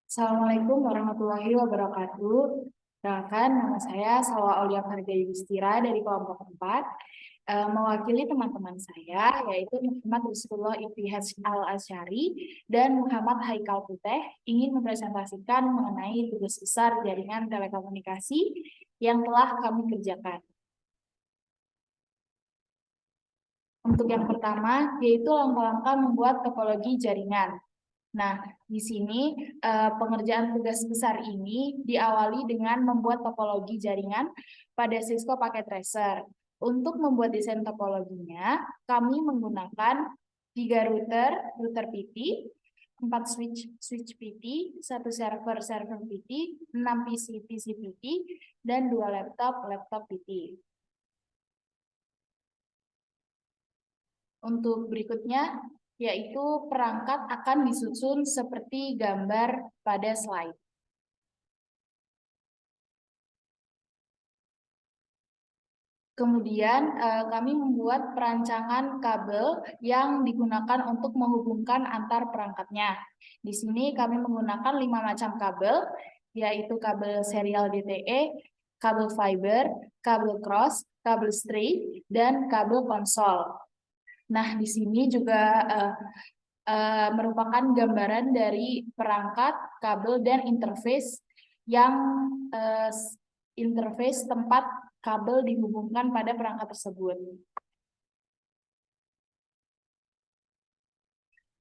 Assalamualaikum warahmatullahi wabarakatuh. Perkenalkan, nama saya Salwa Aulia Farga Yudhistira dari kelompok 4, mewakili teman-teman saya, yaitu Muhammad Rizkullah Ibtihaj Al-Asyari dan Muhammad Haikal Puteh, ingin mempresentasikan mengenai tugas besar jaringan telekomunikasi yang telah kami kerjakan. Untuk yang pertama, yaitu langkah-langkah membuat topologi jaringan. Nah, di sini pengerjaan tugas besar ini diawali dengan membuat topologi jaringan pada Cisco Packet Tracer. Untuk membuat desain topologinya, kami menggunakan 3 router PT, 4 switch PT, 1 server PT, 6 PC PT, dan 2 laptop PT. Untuk berikutnya, yaitu perangkat akan disusun seperti gambar pada slide. Kemudian kami membuat perancangan kabel yang digunakan untuk menghubungkan antar perangkatnya. Di sini kami menggunakan 5 macam kabel, yaitu kabel serial DTE, kabel fiber, kabel cross, kabel straight, dan kabel konsol. Nah, di sini juga merupakan gambaran dari perangkat, kabel, dan interface yang interface tempat kabel dihubungkan pada perangkat tersebut.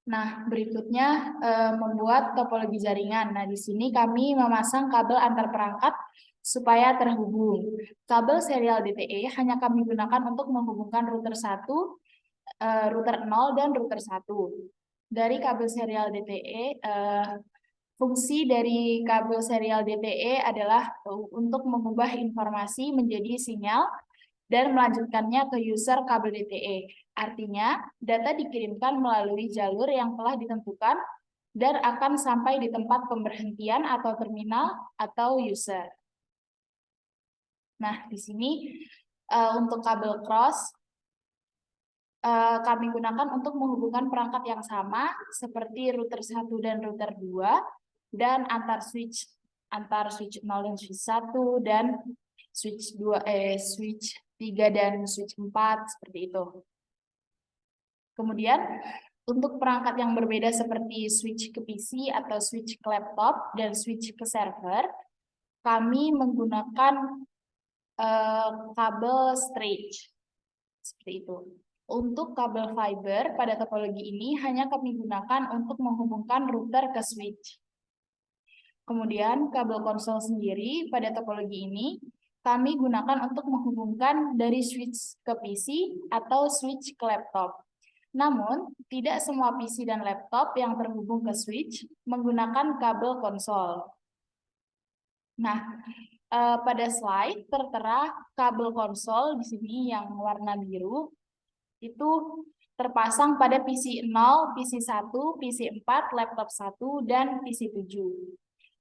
Nah, berikutnya membuat topologi jaringan. Nah, di sini kami memasang kabel antar perangkat supaya terhubung. Kabel serial DTE hanya kami gunakan untuk menghubungkan router 1, router 0, dan router 1. Dari kabel serial DTE, fungsi dari kabel serial DTE adalah untuk mengubah informasi menjadi sinyal dan melanjutkannya ke user kabel DTE. Artinya, data dikirimkan melalui jalur yang telah ditentukan dan akan sampai di tempat pemberhentian atau terminal atau user. Nah, di sini untuk kabel cross, kami gunakan untuk menghubungkan perangkat yang sama seperti router 1 dan router 2 dan antar switch 0 dan switch 1 dan switch 3 dan switch 4 seperti itu. Kemudian untuk perangkat yang berbeda seperti switch ke PC atau switch ke laptop dan switch ke server, kami menggunakan kabel straight seperti itu. Untuk kabel fiber pada topologi ini hanya kami gunakan untuk menghubungkan router ke switch. Kemudian kabel konsol sendiri pada topologi ini kami gunakan untuk menghubungkan dari switch ke PC atau switch ke laptop. Namun, tidak semua PC dan laptop yang terhubung ke switch menggunakan kabel konsol. Nah, pada slide tertera kabel konsol di sini yang warna biru itu terpasang pada PC 0, PC 1, PC 4, laptop 1, dan PC 7.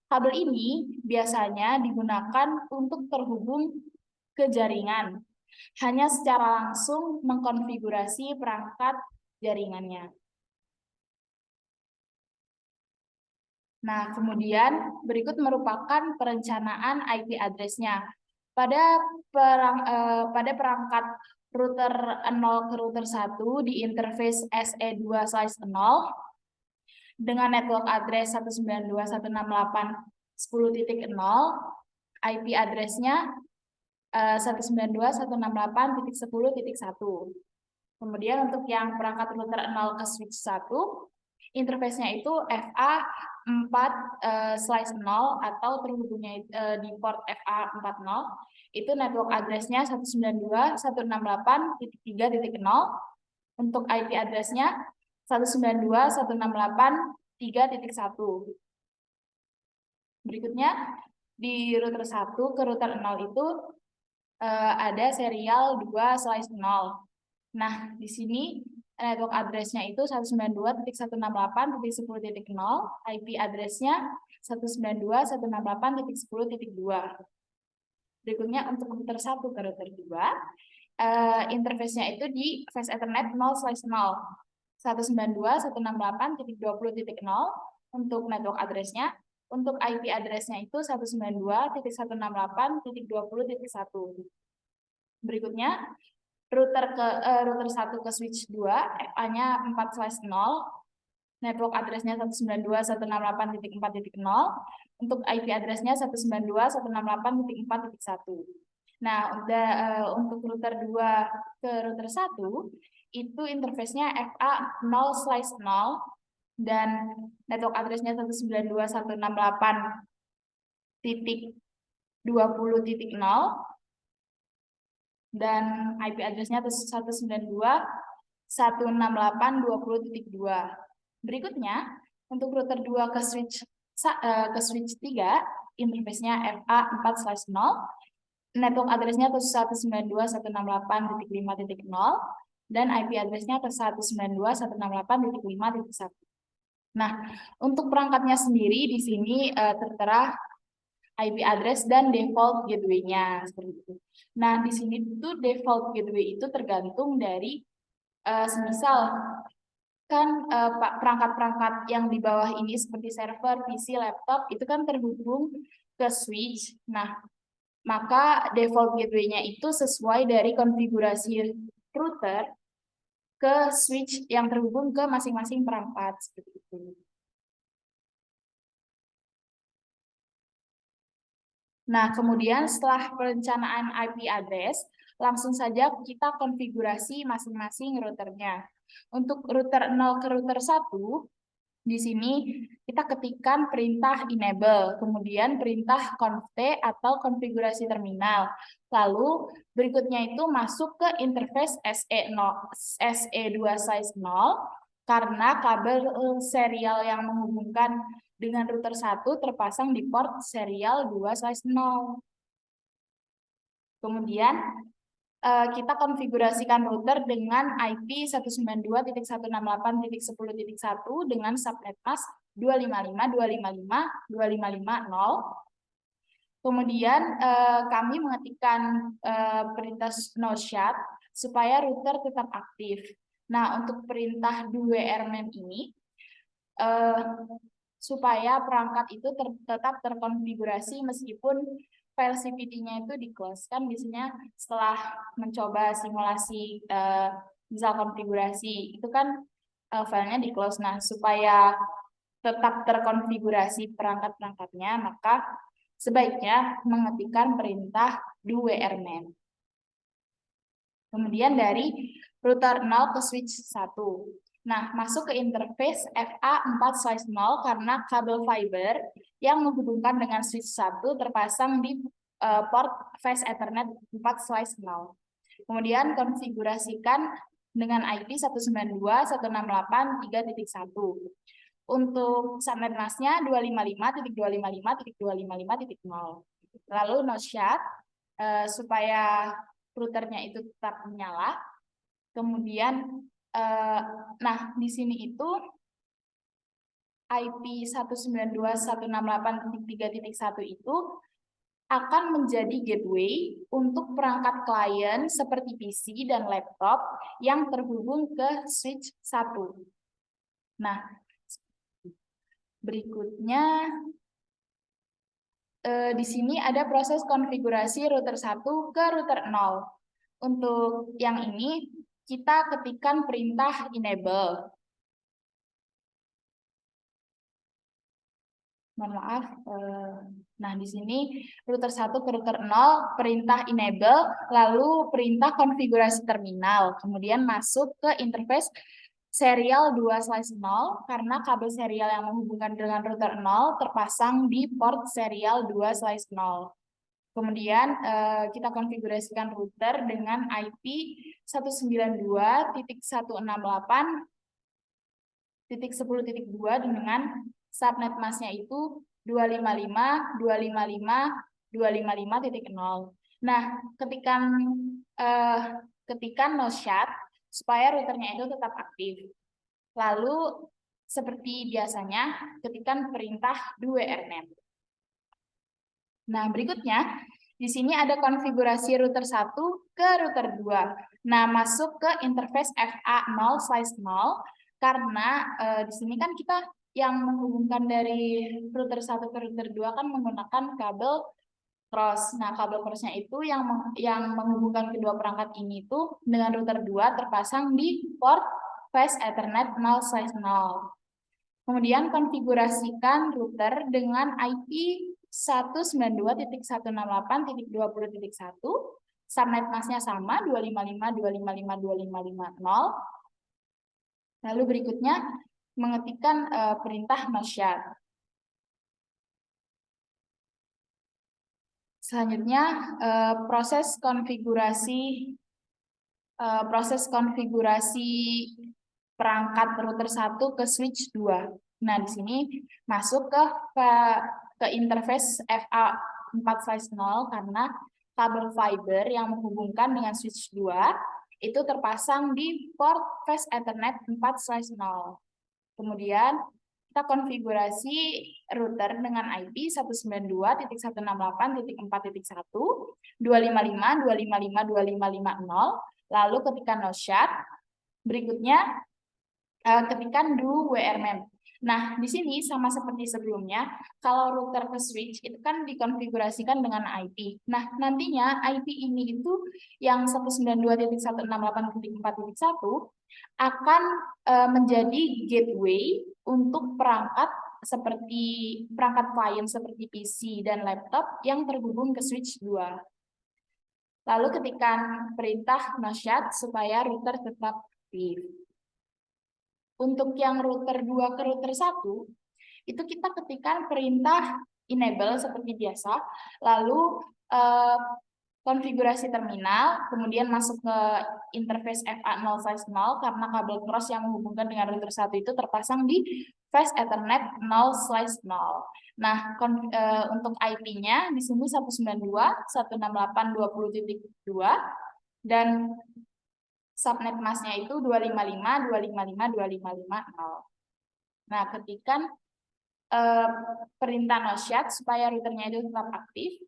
Kabel ini biasanya digunakan untuk terhubung ke jaringan, hanya secara langsung mengkonfigurasi perangkat jaringannya. Nah, kemudian berikut merupakan perencanaan IP address-nya. Pada perangkat router 0 ke router 1 di interface SE2/0 dengan network address 192.168.10.0, IP address-nya 192.168.10.1. Kemudian untuk yang perangkat router 0 ke switch 1, interface-nya itu FA4/0 atau terhubungnya di port FA40. Itu network address-nya 192.168.3.0. Untuk IP address-nya 192.168.3.1. Berikutnya di router 1 ke router 0 itu ada serial 2/0. Nah, di sini network address-nya itu 192.168.10.0, IP address-nya 192.168.10.2. Berikutnya untuk router 1 ke router 2, interface-nya itu di Fast Ethernet 0/0. 192.168.20.0 untuk network address-nya. Untuk IP address-nya itu 192.168.20.1. Berikutnya, router 1 ke switch 2, FA-nya 4/0, network address-nya 192.168.4.0, untuk IP address-nya 192.168.4.1. Nah, untuk router 2 ke router 1, itu interface-nya FA 0/0, dan network address-nya 192.168.20.0, dan IP address-nya 192.168.20.2. Berikutnya, untuk router 2 ke switch 3, interface-nya FA 4/0, network address-nya 192.168.5.0, dan IP address-nya 192.168.5.1. Nah, untuk perangkatnya sendiri di sini tertera IP address dan default gateway-nya seperti itu. Nah, di sini tuh default gateway itu tergantung dari semisal kan perangkat-perangkat yang di bawah ini seperti server, PC, laptop itu kan terhubung ke switch. Nah, maka default gateway-nya itu sesuai dari konfigurasi router ke switch yang terhubung ke masing-masing perangkat seperti itu. Nah, kemudian setelah perencanaan IP address, langsung saja kita konfigurasi masing-masing routernya. Untuk router 0 ke router 1, di sini kita ketikkan perintah enable, kemudian perintah conft atau konfigurasi terminal. Lalu berikutnya itu masuk ke interface SE2/0 karena kabel serial yang menghubungkan dengan router 1 terpasang di port serial 2/0. Kemudian kita konfigurasikan router dengan IP 192.168.10.1 dengan subnet mask 255.255.255.0. Kemudian kami mengetikkan perintah no shut supaya router tetap aktif. Nah, untuk perintah do-rman ini supaya perangkat itu tetap terkonfigurasi meskipun file CVT-nya itu di-close. Kan biasanya setelah mencoba simulasi misal konfigurasi, itu kan filenya di-close. Nah, supaya tetap terkonfigurasi perangkat-perangkatnya, maka sebaiknya mengetikkan perintah do-rman. Kemudian dari router 0 ke switch 1. Nah, masuk ke interface FA 4/0 karena kabel fiber yang menghubungkan dengan switch 1 terpasang di port Fast Ethernet 4/0. Kemudian konfigurasikan dengan IP 192.168.3.1. Untuk subnet mask-nya 255.255.255.0. Lalu no shut supaya routernya itu tetap menyala. Kemudian nah, di sini itu IP 192.168.3.1 itu akan menjadi gateway untuk perangkat klien seperti PC dan laptop yang terhubung ke switch 1. Nah, berikutnya di sini ada proses konfigurasi router 1 ke router 0. Untuk yang ini kita ketikkan perintah enable. Mohon maaf. Nah, di sini router 1 ke router 0, perintah enable, lalu perintah konfigurasi terminal. Kemudian masuk ke interface serial 2/0 karena kabel serial yang menghubungkan dengan router 0 terpasang di port serial 2/0. Kemudian kita konfigurasikan router dengan IP 192.168.10.2 dengan subnet mask-nya itu 255.255.255.0. Nah, ketikan no shut supaya routernya itu tetap aktif. Lalu seperti biasanya ketikkan perintah do-rman. Nah, berikutnya di sini ada konfigurasi router 1 ke router 2. Nah, masuk ke interface FA 0/0 Karena di sini kan kita yang menghubungkan dari router 1 ke router 2 kan menggunakan kabel cross. Nah, kabel crossnya itu yang menghubungkan kedua perangkat ini itu dengan router 2 terpasang di port Fast Ethernet 0/0. Kemudian konfigurasikan router dengan IP 192.168.20.1, subnet masknya sama 255.255.255.0. Lalu berikutnya mengetikkan perintah nosyad. Selanjutnya proses konfigurasi perangkat router 1 ke switch 2. Nah, di sini masuk ke interface FA4/0 karena kabel fiber yang menghubungkan dengan switch 2 itu terpasang di port Fast Ethernet 4/0. Kemudian kita konfigurasi router dengan IP 192.168.4.1, 255.255.255.0, lalu ketikkan nosyad. Berikutnya ketikkan do WRMem. Nah, di sini sama seperti sebelumnya, kalau router ke switch itu kan dikonfigurasikan dengan IP. Nah, nantinya IP ini itu yang 192.168.4.1 akan menjadi gateway untuk perangkat klien seperti PC dan laptop yang terhubung ke switch 2. Lalu ketikkan perintah nosyad supaya router tetap aktif. Untuk yang router 2 ke router 1, itu kita ketikkan perintah enable seperti biasa, lalu konfigurasi terminal, kemudian masuk ke interface FA0/0 karena kabel cross yang menghubungkan dengan router 1 itu terpasang di Fast Ethernet 0/0. Nah, untuk IP-nya di sini 192.168.20.2 dan subnet masknya itu 255.255.255.0. Nah, ketikkan perintah nosyad supaya routernya itu tetap aktif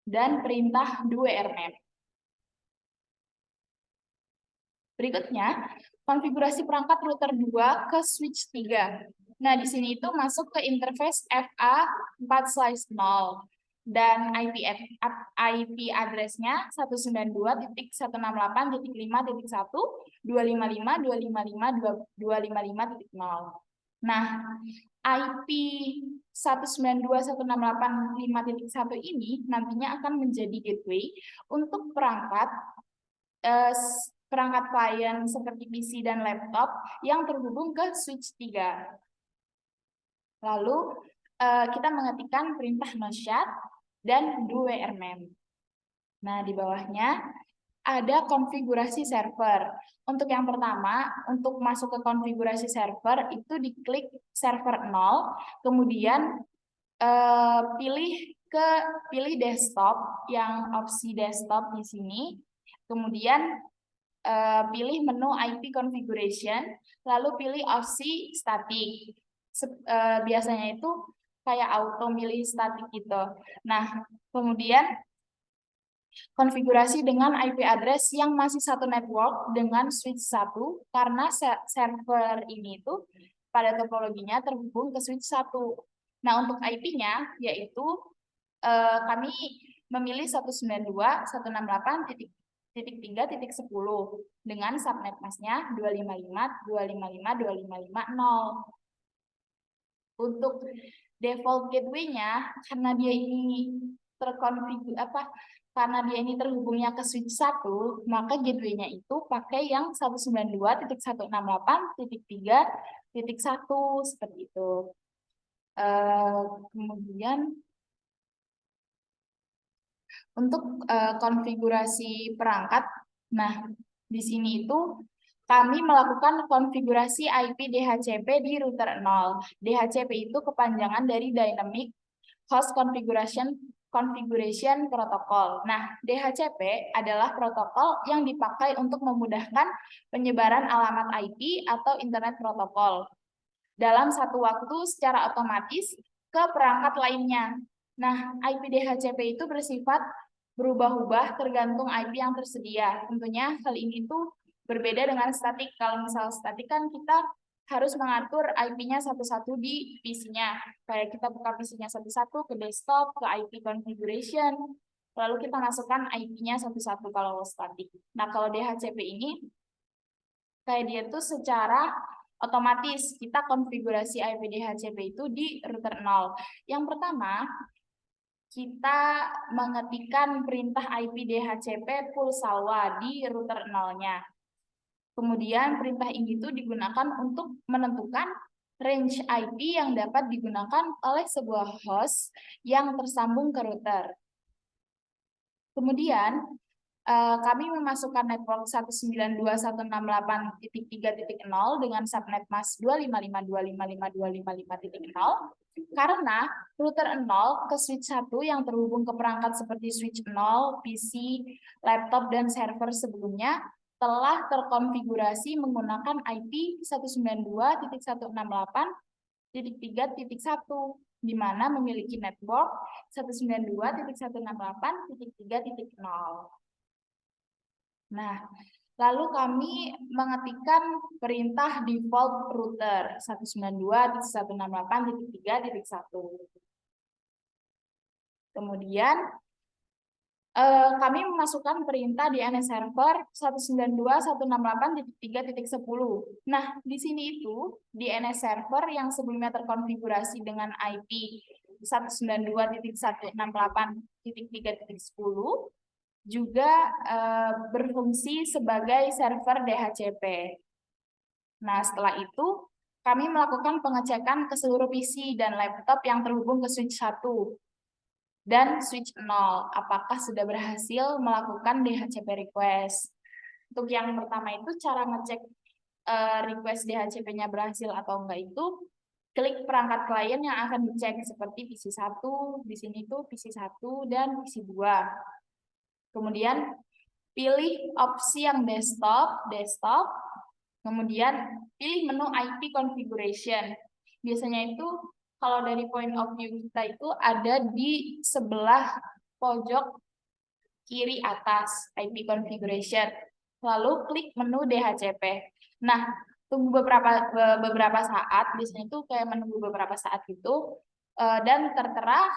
dan perintah do WRMem. Berikutnya, konfigurasi perangkat router 2 ke switch 3. Nah, di sini itu masuk ke interface FA4/0 dan IP address-nya 192.168.5.1, 255.255.255.0. Nah, IP 192.168.5.1 ini nantinya akan menjadi gateway untuk perangkat klien seperti PC dan laptop yang terhubung ke switch 3. Lalu kita mengetikkan perintah nosyad dan do WRMem. Nah, di bawahnya ada konfigurasi server. Untuk yang pertama, untuk masuk ke konfigurasi server itu diklik server 0, kemudian pilih desktop, yang opsi desktop di sini, kemudian pilih menu IP configuration, lalu pilih opsi static. Biasanya itu kayak auto milih static gitu. Nah, kemudian konfigurasi dengan IP address yang masih satu network dengan switch 1 karena server ini itu pada topologinya terhubung ke switch 1. Nah, untuk IP-nya yaitu kami memilih 192.168.3.10 dengan subnet masknya 255.255.255.0. Untuk default gateway-nya karena dia ini terhubungnya ke switch 1, maka gateway-nya itu pakai yang 192.168.3.1 seperti itu. Kemudian untuk konfigurasi perangkat, nah di sini itu kami melakukan konfigurasi IP DHCP di router 0. DHCP itu kepanjangan dari Dynamic Host Configuration Protocol. Nah, DHCP adalah protokol yang dipakai untuk memudahkan penyebaran alamat IP atau Internet Protokol dalam satu waktu secara otomatis ke perangkat lainnya. Nah, IP DHCP itu bersifat berubah-ubah tergantung IP yang tersedia. Tentunya hal ini tuh Berbeda dengan statik. Kalau misal statik kan kita harus mengatur IP-nya satu-satu di PC-nya. Kayak kita buka PC-nya satu-satu ke desktop, ke IP configuration, lalu kita masukkan IP-nya satu-satu kalau statik. Nah, kalau DHCP ini, kayak dia tuh secara otomatis kita konfigurasi IP DHCP itu di router 0. Yang pertama, kita mengetikkan perintah IP DHCP pulsalwa di router 0-nya. Kemudian perintah ini tuh digunakan untuk menentukan range IP yang dapat digunakan oleh sebuah host yang tersambung ke router. Kemudian kami memasukkan network 192.168.3.0 dengan subnet mask 255.255.255.0 karena router 0 ke switch 1 yang terhubung ke perangkat seperti switch 0, PC, laptop, dan server sebelumnya telah terkonfigurasi menggunakan IP 192.168.3.1 di mana memiliki network 192.168.3.0. Nah, lalu kami mengetikkan perintah default router 192.168.3.1. Kemudian kami memasukkan perintah DNS server 192.168.3.10. Nah, di sini itu DNS server yang sebelumnya terkonfigurasi dengan IP 192.168.3.10 juga berfungsi sebagai server DHCP. Nah, setelah itu kami melakukan pengecekan ke seluruh PC dan laptop yang terhubung ke switch 1 dan switch 0, apakah sudah berhasil melakukan DHCP request. Untuk yang pertama itu cara ngecek request DHCP-nya berhasil atau enggak itu, klik perangkat klien yang akan dicek seperti PC 1, di sini tuh PC 1 dan PC 2. Kemudian pilih opsi yang desktop, kemudian pilih menu IP configuration. Biasanya itu kalau dari point of view kita itu ada di sebelah pojok kiri atas IP configuration. Lalu klik menu DHCP. Nah, tunggu beberapa saat, biasanya itu kayak menunggu beberapa saat itu, dan tertera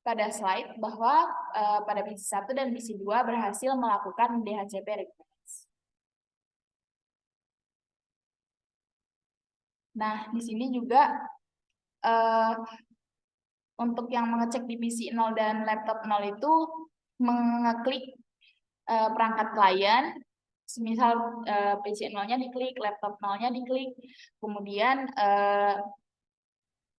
pada slide bahwa pada PC 1 dan PC 2 berhasil melakukan DHCP request. Nah, di sini juga untuk yang mengecek di PC 0 dan laptop 0 itu mengeklik perangkat klien, misal PC 0-nya diklik, laptop 0-nya diklik, kemudian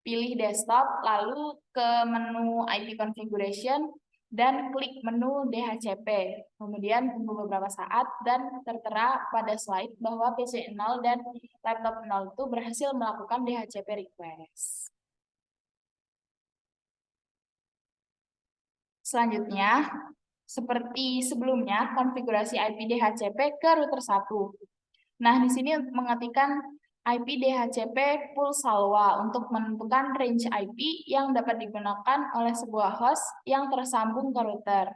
pilih desktop, lalu ke menu IP configuration, dan klik menu DHCP. Kemudian tunggu beberapa saat dan tertera pada slide bahwa PC 0 dan laptop 0 itu berhasil melakukan DHCP request. Selanjutnya, seperti sebelumnya, konfigurasi IP DHCP ke router 1. Nah, di sini mengetikkan IP DHCP pulsalwa untuk menentukan range IP yang dapat digunakan oleh sebuah host yang tersambung ke router.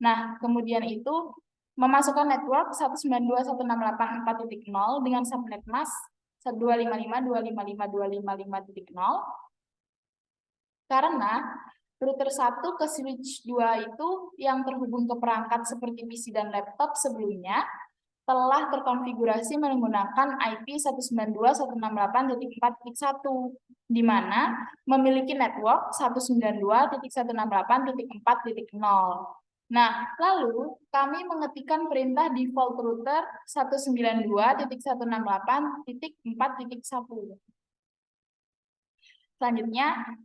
Nah, kemudian itu memasukkan network 192.168.4.0 dengan subnet mask 255.255.255.0 karena router 1 ke switch 2 itu yang terhubung ke perangkat seperti PC dan laptop sebelumnya telah terkonfigurasi menggunakan IP 192.168.4.1 di mana memiliki network 192.168.4.0. Nah, lalu kami mengetikkan perintah default router 192.168.4.1. Selanjutnya,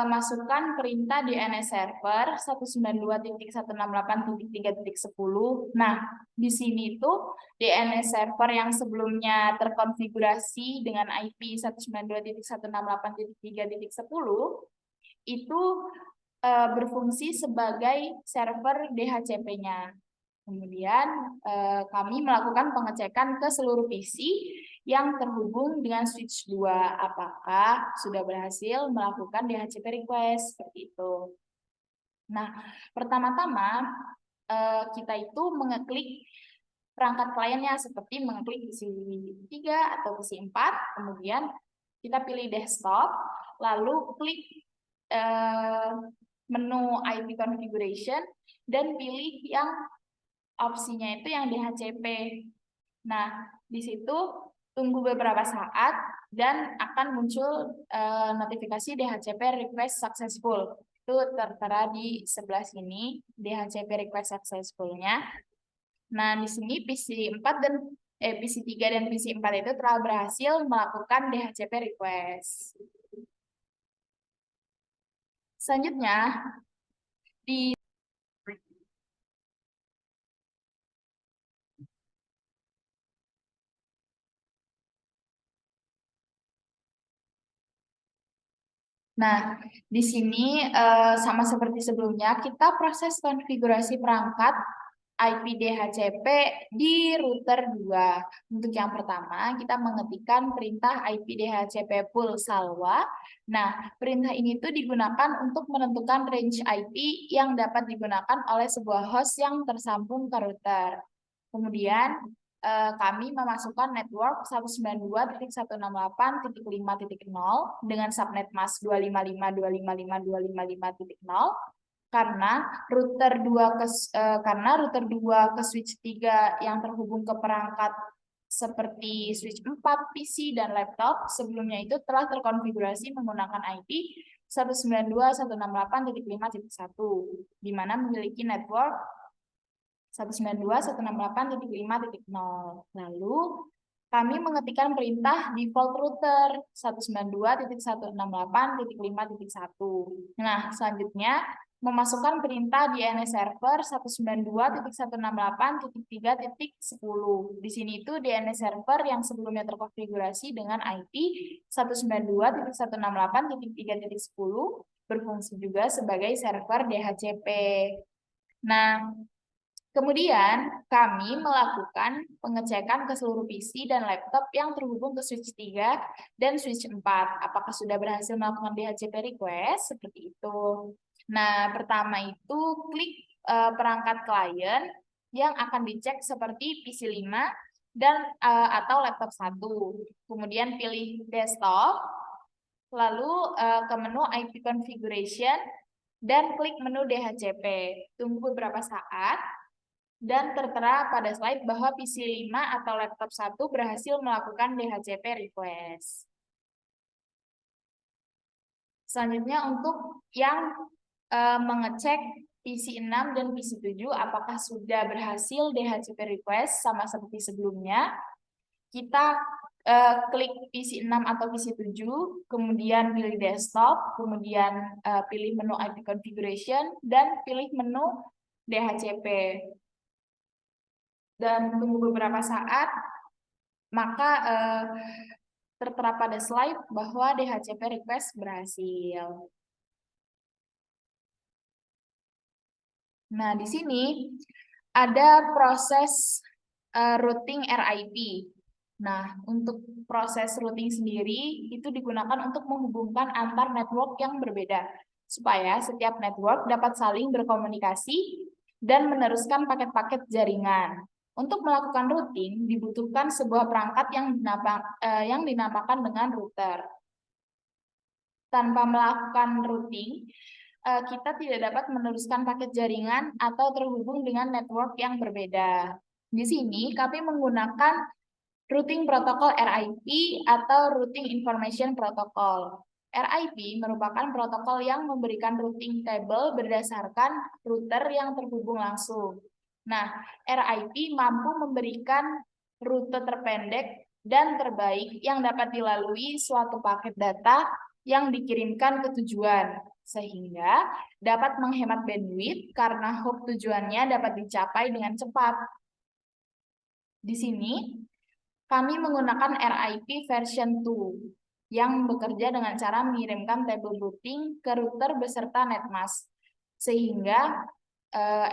masukkan perintah DNS server 192.168.3.10. Nah, di sini itu DNS server yang sebelumnya terkonfigurasi dengan IP 192.168.3.10 itu berfungsi sebagai server DHCP-nya. Kemudian kami melakukan pengecekan ke seluruh PC yang terhubung dengan switch 2, apakah sudah berhasil melakukan DHCP request, seperti itu. Nah, pertama-tama kita itu mengeklik perangkat kliennya seperti mengklik PC 3 atau PC 4, kemudian kita pilih desktop, lalu klik menu IP configuration dan pilih yang opsinya itu yang DHCP. Nah, di situ tunggu beberapa saat dan akan muncul notifikasi DHCP request successful. Itu tertera di sebelah sini, DHCP request successful-nya. Nah, di sini PC 4 dan PC 3 dan PC 4 itu telah berhasil melakukan DHCP request. Selanjutnya, di Nah, di sini sama seperti sebelumnya, kita proses konfigurasi perangkat IP DHCP di router 2. Untuk yang pertama, kita mengetikkan perintah IP DHCP pool salwa. Nah, perintah ini tuh digunakan untuk menentukan range IP yang dapat digunakan oleh sebuah host yang tersambung ke router. Kemudian, kami memasukkan network 192.168.5.0 dengan subnet mask 255.255.255.0 karena router 2 ke switch 3 yang terhubung ke perangkat seperti switch 4, PC, dan laptop sebelumnya itu telah terkonfigurasi menggunakan IP 192.168.5.1 di mana memiliki network 192.168.5.0. Lalu kami mengetikkan perintah default router 192.168.5.1. Nah, selanjutnya memasukkan perintah DNS server 192.168.3.10. Di sini itu DNS server yang sebelumnya terkonfigurasi dengan IP 192.168.3.10 berfungsi juga sebagai server DHCP. Nah, kemudian, kami melakukan pengecekan ke seluruh PC dan laptop yang terhubung ke switch 3 dan switch 4. Apakah sudah berhasil melakukan DHCP request? Seperti itu. Nah, pertama itu klik perangkat klien yang akan dicek seperti PC 5 dan atau laptop 1. Kemudian pilih desktop, lalu ke menu IP configuration dan klik menu DHCP. Tunggu beberapa saat. Dan tertera pada slide bahwa PC 5 atau laptop 1 berhasil melakukan DHCP request. Selanjutnya untuk yang mengecek PC 6 dan PC 7 apakah sudah berhasil DHCP request sama seperti sebelumnya. Kita klik PC 6 atau PC 7, kemudian pilih desktop, kemudian pilih menu IP configuration, dan pilih menu DHCP. Dan tunggu beberapa saat, maka tertera pada slide bahwa DHCP request berhasil. Nah, di sini ada proses routing RIP. Nah, untuk proses routing sendiri itu digunakan untuk menghubungkan antar network yang berbeda, supaya setiap network dapat saling berkomunikasi dan meneruskan paket-paket jaringan. Untuk melakukan routing, dibutuhkan sebuah perangkat yang dinamakan dengan router. Tanpa melakukan routing, kita tidak dapat meneruskan paket jaringan atau terhubung dengan network yang berbeda. Di sini, kami menggunakan routing protokol RIP atau Routing Information Protocol. RIP merupakan protokol yang memberikan routing table berdasarkan router yang terhubung langsung. Nah, RIP mampu memberikan rute terpendek dan terbaik yang dapat dilalui suatu paket data yang dikirimkan ke tujuan, sehingga dapat menghemat bandwidth karena hop tujuannya dapat dicapai dengan cepat. Di sini, kami menggunakan RIP version 2 yang bekerja dengan cara mengirimkan table routing ke router beserta netmask, sehingga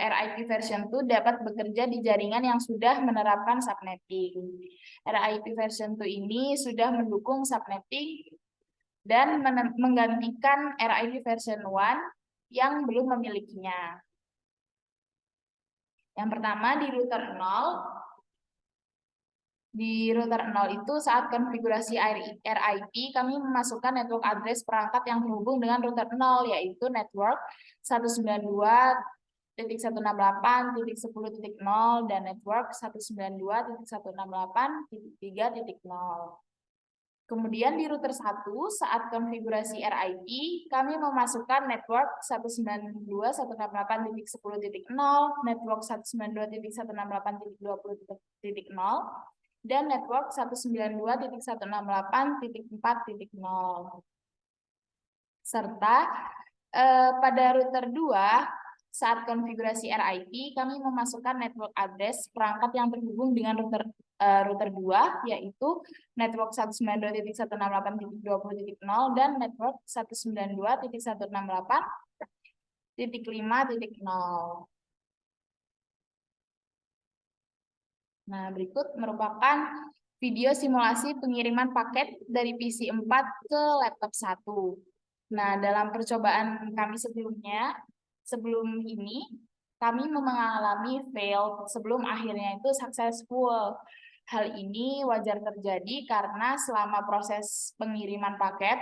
RIP version 2 dapat bekerja di jaringan yang sudah menerapkan subnetting. RIP version 2 ini sudah mendukung subnetting dan menggantikan RIP version 1 yang belum memilikinya. Yang pertama di router 0, Di router 0 itu saat konfigurasi RIP kami memasukkan network address perangkat yang terhubung dengan router 0 yaitu network 192.168.10.0 dan network 192.168.3.0. Kemudian di router 1 saat konfigurasi RIP kami memasukkan network 192.168.10.0, network 192.168.20.0 dan network 192.168.4.0. Serta pada router 2, saat konfigurasi RIP, kami memasukkan network address perangkat yang terhubung dengan router 2, yaitu network 192.168.20.0 dan network 192.168.5.0. Nah, berikut merupakan video simulasi pengiriman paket dari PC 4 ke laptop 1. Nah, dalam percobaan kami sebelum ini, kami mengalami fail sebelum akhirnya itu successful. Hal ini wajar terjadi karena selama proses pengiriman paket,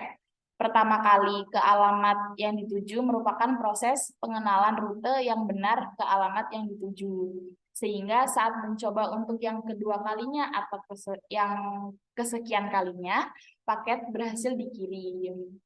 pertama kali ke alamat yang dituju merupakan proses pengenalan rute yang benar ke alamat yang dituju. Sehingga saat mencoba untuk yang kedua kalinya atau yang kesekian kalinya, paket berhasil dikirim.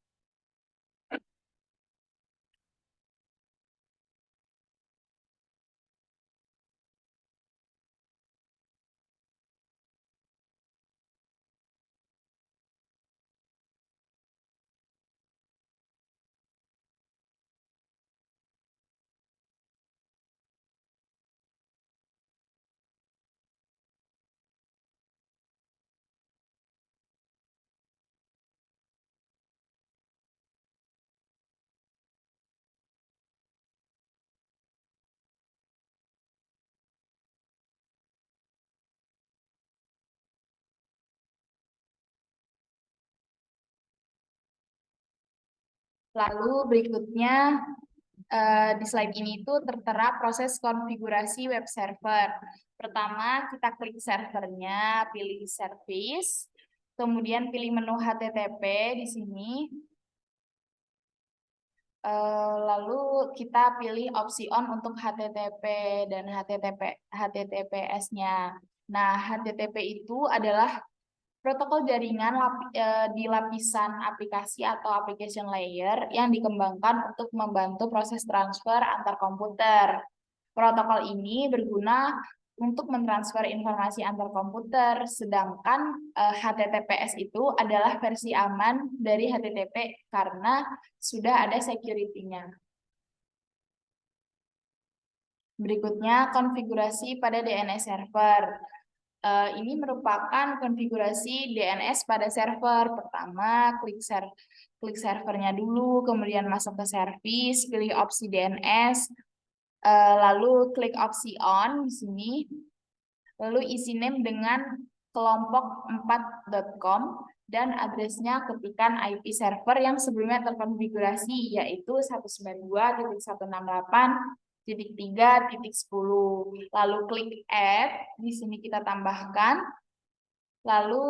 Lalu berikutnya di slide ini itu tertera proses konfigurasi web server. Pertama, kita klik servernya, pilih service, kemudian pilih menu HTTP di sini. Lalu kita pilih opsi on untuk HTTP dan HTTPS-nya. Nah, HTTP itu adalah protokol jaringan di lapisan aplikasi atau application layer yang dikembangkan untuk membantu proses transfer antar komputer. Protokol ini berguna untuk mentransfer informasi antar komputer, sedangkan HTTPS itu adalah versi aman dari HTTP karena sudah ada security-nya. Berikutnya, konfigurasi pada DNS server. Ini merupakan konfigurasi DNS pada server. Pertama, klik servernya dulu, kemudian masuk ke service, pilih opsi DNS, lalu klik opsi on di sini, lalu isi name dengan kelompok4.com dan addressnya ketikkan IP server yang sebelumnya terkonfigurasi, yaitu 192.168.3.10. Lalu klik add, di sini kita tambahkan. Lalu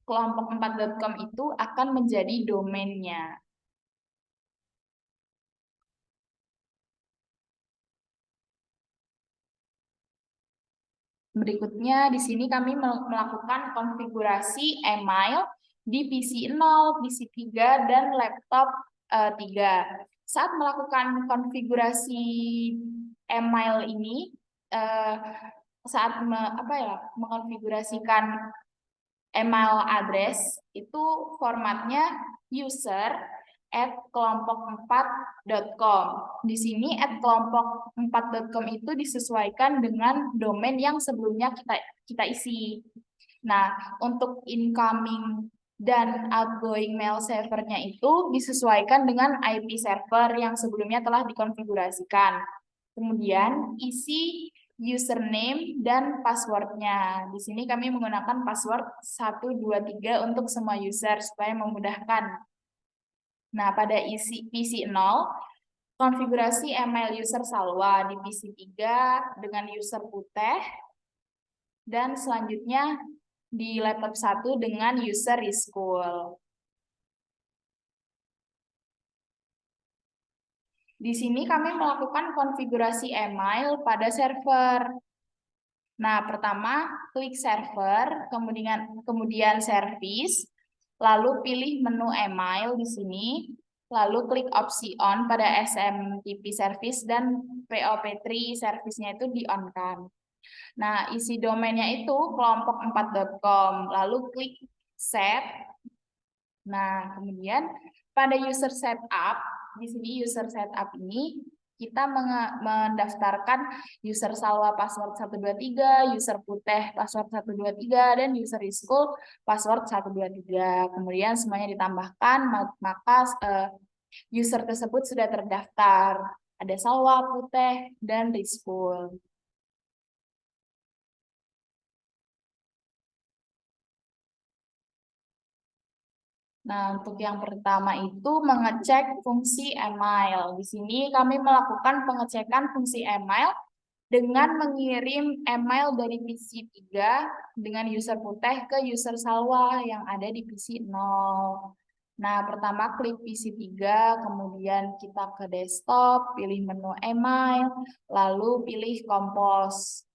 kelompok4.com itu akan menjadi domainnya. Berikutnya, di sini kami melakukan konfigurasi email di PC 0, PC 3, dan laptop 3. Saat melakukan konfigurasi email ini, saat mengonfigurasikan email address, itu formatnya user@kelompok4.com. Di sini @kelompok4.com itu disesuaikan dengan domain yang sebelumnya kita isi. Nah, untuk incoming dan outgoing mail servernya itu disesuaikan dengan IP server yang sebelumnya telah dikonfigurasikan. Kemudian isi username dan passwordnya. Di sini kami menggunakan password 123 untuk semua user supaya memudahkan. Nah, pada PC 0, konfigurasi email user Salwa. Di PC 3 dengan user Putih. Dan selanjutnya di laptop 1 dengan user school. Di sini kami melakukan konfigurasi email pada server. Nah, pertama klik server, kemudian service, lalu pilih menu email di sini, lalu klik opsi on pada SMTP service dan POP3 service-nya itu di-on-kan. Nah, isi domainnya itu kelompok4.com, lalu klik set. Nah, kemudian pada user setup, di sini user setup ini kita mendaftarkan user salwa password 123, user putih password 123, dan user school password 123. Kemudian semuanya ditambahkan, maka user tersebut sudah terdaftar. Ada salwa, putih, dan school. Nah, untuk yang pertama itu mengecek fungsi email. Di sini kami melakukan pengecekan fungsi email dengan mengirim email dari PC 3 dengan user putih ke user salwa yang ada di PC 0. Nah, pertama klik PC 3, kemudian kita ke desktop, pilih menu email, lalu pilih compose.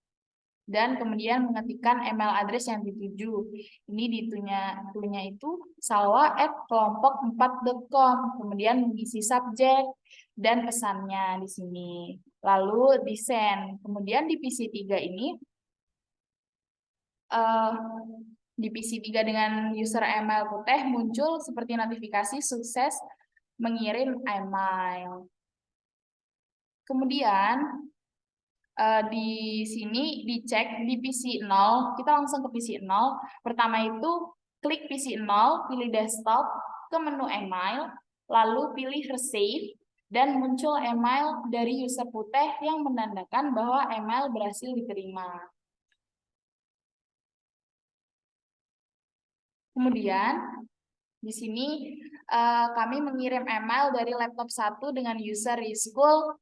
Dan kemudian mengetikkan email address yang dituju. Ini ditunya itu salwa@kelompok4.com. Kemudian mengisi subjek dan pesannya di sini. Lalu di send. Kemudian di PC 3 ini di PC 3 dengan user email putih muncul seperti notifikasi sukses mengirim email. Kemudian di sini dicek di PC 0, kita langsung ke PC 0. Pertama itu klik PC 0, pilih desktop, ke menu email, lalu pilih receive, dan muncul email dari user putih yang menandakan bahwa email berhasil diterima. Kemudian di sini kami mengirim email dari laptop 1 dengan user school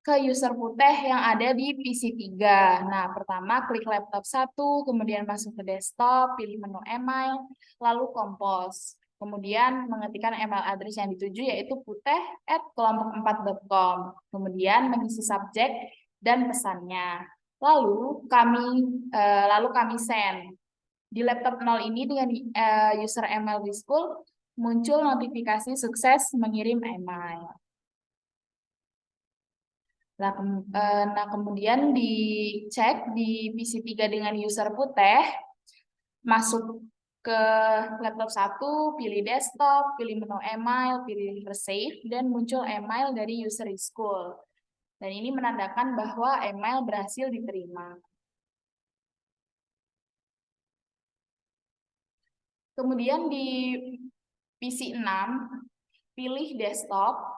ke user putih yang ada di PC 3. Nah, pertama klik laptop 1, kemudian masuk ke desktop, pilih menu email, lalu compose. Kemudian mengetikkan email address yang dituju yaitu putih@kelompok4.com. Kemudian mengisi subjek dan pesannya. Lalu kami send. Di laptop 0 ini dengan user email di school muncul notifikasi sukses mengirim email. Nah, kemudian dicek di PC 3 dengan user putih, masuk ke laptop 1, pilih desktop, pilih menu email, pilih receive, dan muncul email dari user school. Dan ini menandakan bahwa email berhasil diterima. Kemudian di PC 6, pilih desktop,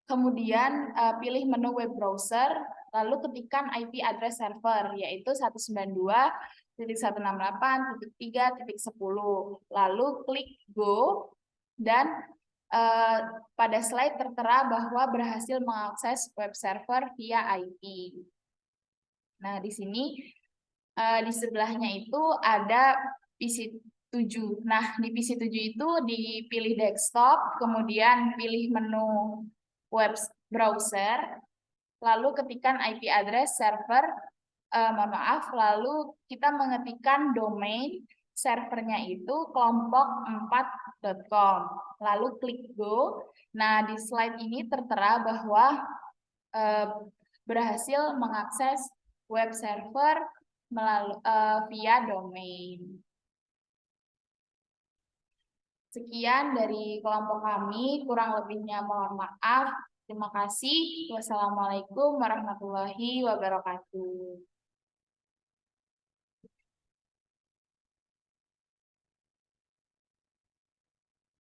kemudian pilih menu web browser, lalu ketikkan IP address server, yaitu 192.168.3.10. Lalu klik Go, dan pada slide tertera bahwa berhasil mengakses web server via IP. Nah, di sini di sebelahnya itu ada PC 7. Nah, di PC 7 itu dipilih desktop, kemudian pilih menu web browser, lalu ketikkan IP address server, lalu kita mengetikkan domain servernya itu kelompok4.com, lalu klik Go. Nah, di slide ini tertera bahwa berhasil mengakses web server via domain. Sekian dari kelompok kami, kurang lebihnya mohon maaf. Terima kasih. Wassalamualaikum warahmatullahi wabarakatuh.